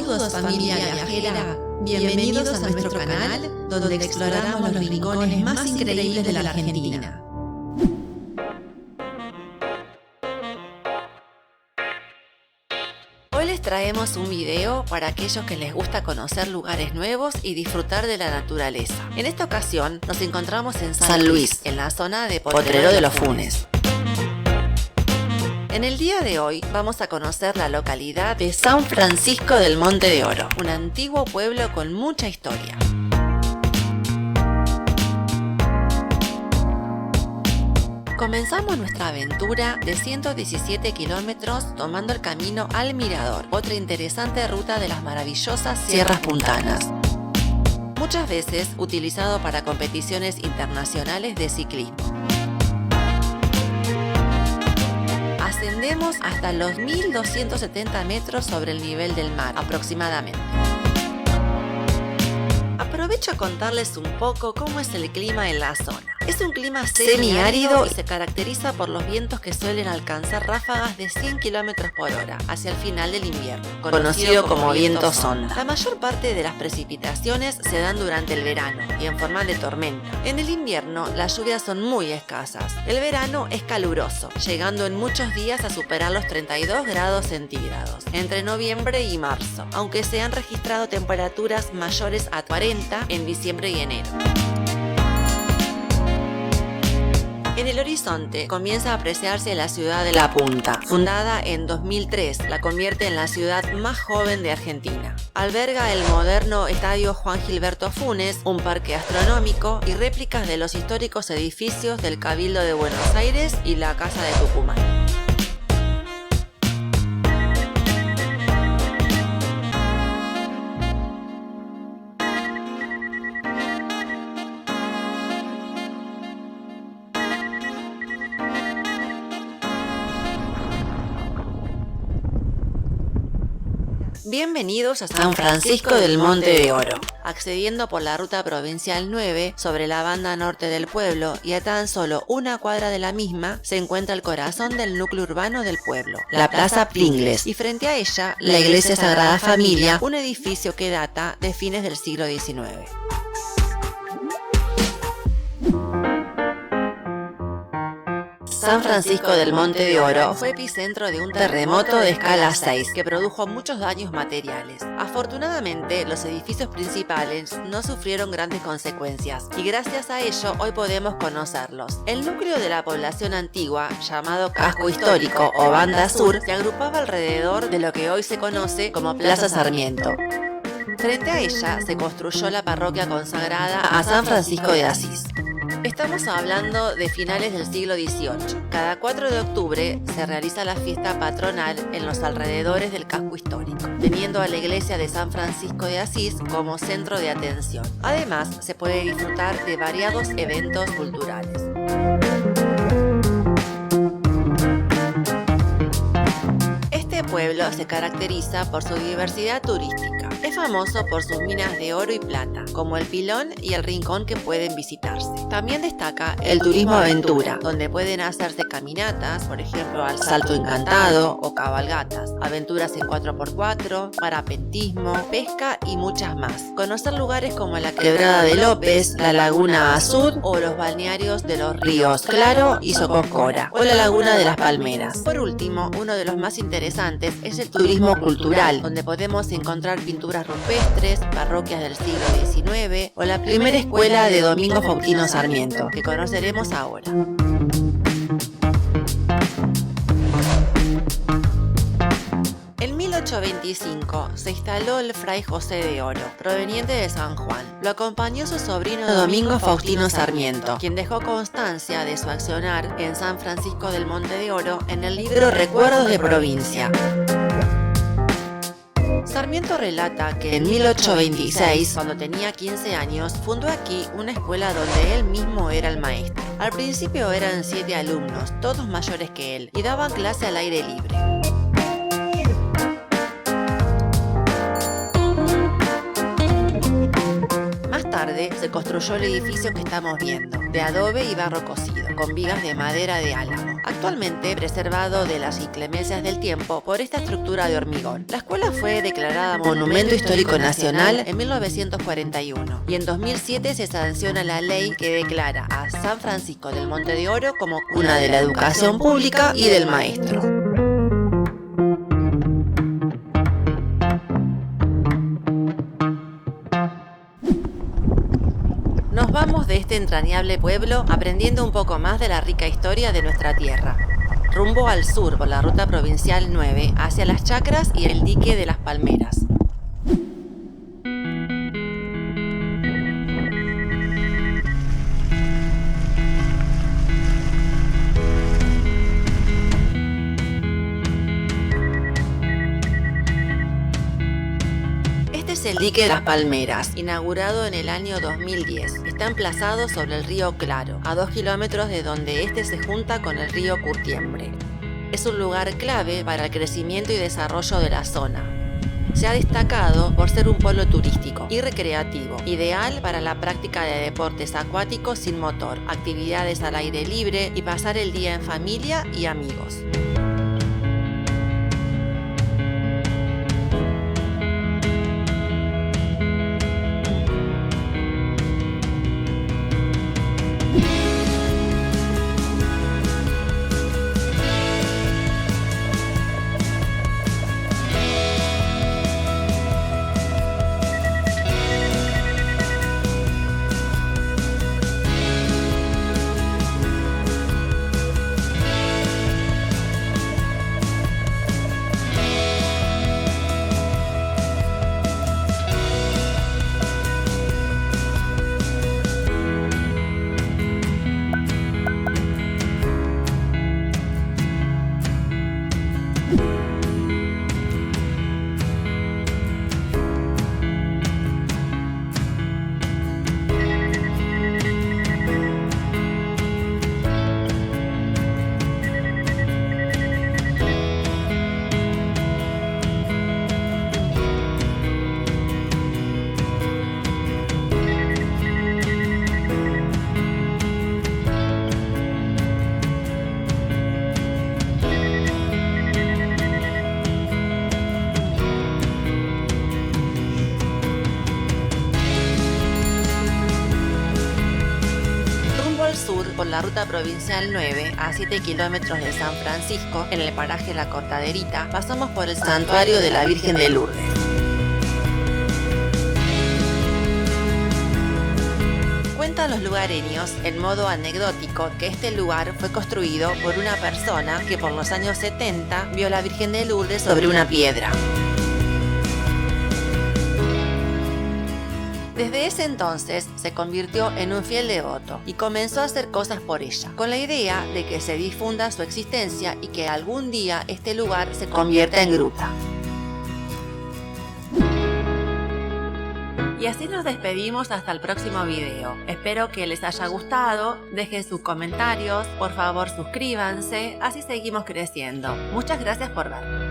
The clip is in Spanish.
Saludos familia viajera, bienvenidos a nuestro canal donde exploramos los rincones más increíbles de la Argentina. Hoy les traemos un video para aquellos que les gusta conocer lugares nuevos y disfrutar de la naturaleza. En esta ocasión nos encontramos en San Luis, en la zona de Potrero de los Funes. En el día de hoy vamos a conocer la localidad de San Francisco del Monte de Oro, un antiguo pueblo con mucha historia. Comenzamos nuestra aventura de 117 kilómetros tomando el camino al Mirador, otra interesante ruta de las maravillosas Sierras Puntanas. Muchas veces utilizado para competiciones internacionales de ciclismo. Ascendemos hasta los 1270 metros sobre el nivel del mar, aproximadamente. Aprovecho a contarles un poco cómo es el clima en la zona. Es un clima semiárido y se caracteriza por los vientos que suelen alcanzar ráfagas de 100 km por hora hacia el final del invierno, conocido como viento sonda. La mayor parte de las precipitaciones se dan durante el verano y en forma de tormenta. En el invierno las lluvias son muy escasas. El verano es caluroso, llegando en muchos días a superar los 32 grados centígrados entre noviembre y marzo, aunque se han registrado temperaturas mayores a 40 en diciembre y enero. En el horizonte comienza a apreciarse la ciudad de La Punta. Fundada en 2003, la convierte en la ciudad más joven de Argentina. Alberga el moderno Estadio Juan Gilberto Funes, un parque astronómico y réplicas de los históricos edificios del Cabildo de Buenos Aires y la Casa de Tucumán. Bienvenidos a San Francisco del Monte de Oro. Accediendo por la ruta provincial 9 sobre la banda norte del pueblo y a tan solo una cuadra de la misma se encuentra el corazón del núcleo urbano del pueblo, la Plaza Pringles, y frente a ella la Iglesia Sagrada Familia, un edificio que data de fines del siglo XIX. San Francisco del Monte de Oro fue epicentro de un terremoto de escala 6 que produjo muchos daños materiales. Afortunadamente, los edificios principales no sufrieron grandes consecuencias y gracias a ello hoy podemos conocerlos. El núcleo de la población antigua, llamado Casco Histórico o Banda Sur, se agrupaba alrededor de lo que hoy se conoce como Plaza Sarmiento. Frente a ella se construyó la parroquia consagrada a San Francisco de Asís. Estamos hablando de finales del siglo XVIII. Cada 4 de octubre se realiza la fiesta patronal en los alrededores del casco histórico, teniendo a la iglesia de San Francisco de Asís como centro de atención. Además, se puede disfrutar de variados eventos culturales. Este pueblo se caracteriza por su diversidad turística. Es famoso por sus minas de oro y plata, como el Pilón y el Rincón que pueden visitarse. También destaca el turismo aventura, donde pueden hacerse caminatas, por ejemplo al Salto Encantado o cabalgatas, aventuras en 4x4, parapentismo, pesca y muchas más. Conocer lugares como la Quebrada de López, la Laguna Azul o los balnearios de los ríos Claro y Socoscora, o la Laguna de las Palmeras. Por último, uno de los más interesantes es el turismo cultural, donde podemos encontrar pinturas rupestres, parroquias del siglo XIX o la primera escuela de Domingo Faustino Sarmiento, que conoceremos ahora. En 1825 se instaló el Fray José de Oro, proveniente de San Juan. Lo acompañó su sobrino Domingo Faustino Sarmiento, quien dejó constancia de su accionar en San Francisco del Monte de Oro en el libro Recuerdos de Provincia. Sarmiento relata que en 1826, cuando tenía 15 años, fundó aquí una escuela donde él mismo era el maestro. Al principio eran 7 alumnos, todos mayores que él, y daban clase al aire libre. Más Más tarde se construyó el edificio que estamos viendo, de adobe y barro cocido, con vigas de madera de álamo, actualmente preservado de las inclemencias del tiempo por esta estructura de hormigón. La escuela fue declarada Monumento Histórico Nacional en 1941 y en 2007 se sanciona la ley que declara a San Francisco del Monte de Oro como cuna de la educación pública y del maestro. Nos vamos de este entrañable pueblo aprendiendo un poco más de la rica historia de nuestra tierra. Rumbo al sur por la ruta provincial 9 hacia las chacras y el dique de las Palmeras. Este es el dique de las Palmeras, inaugurado en el año 2010. Está emplazado sobre el río Claro, a 2 kilómetros de donde este se junta con el río Curtiembre. Es un lugar clave para el crecimiento y desarrollo de la zona. Se ha destacado por ser un polo turístico y recreativo, ideal para la práctica de deportes acuáticos sin motor, actividades al aire libre y pasar el día en familia y amigos. Por la ruta provincial 9 a 7 kilómetros de San Francisco, en el paraje La Cortaderita, pasamos por el santuario de la Virgen de Lourdes. Cuentan los lugareños, en modo anecdótico, que este lugar fue construido por una persona que por los años 70 vio a la Virgen de Lourdes sobre una piedra. Desde ese entonces se convirtió en un fiel devoto y comenzó a hacer cosas por ella, con la idea de que se difunda su existencia y que algún día este lugar se convierta en gruta. Y así nos despedimos hasta el próximo video. Espero que les haya gustado, dejen sus comentarios, por favor suscríbanse, así seguimos creciendo. Muchas gracias por ver.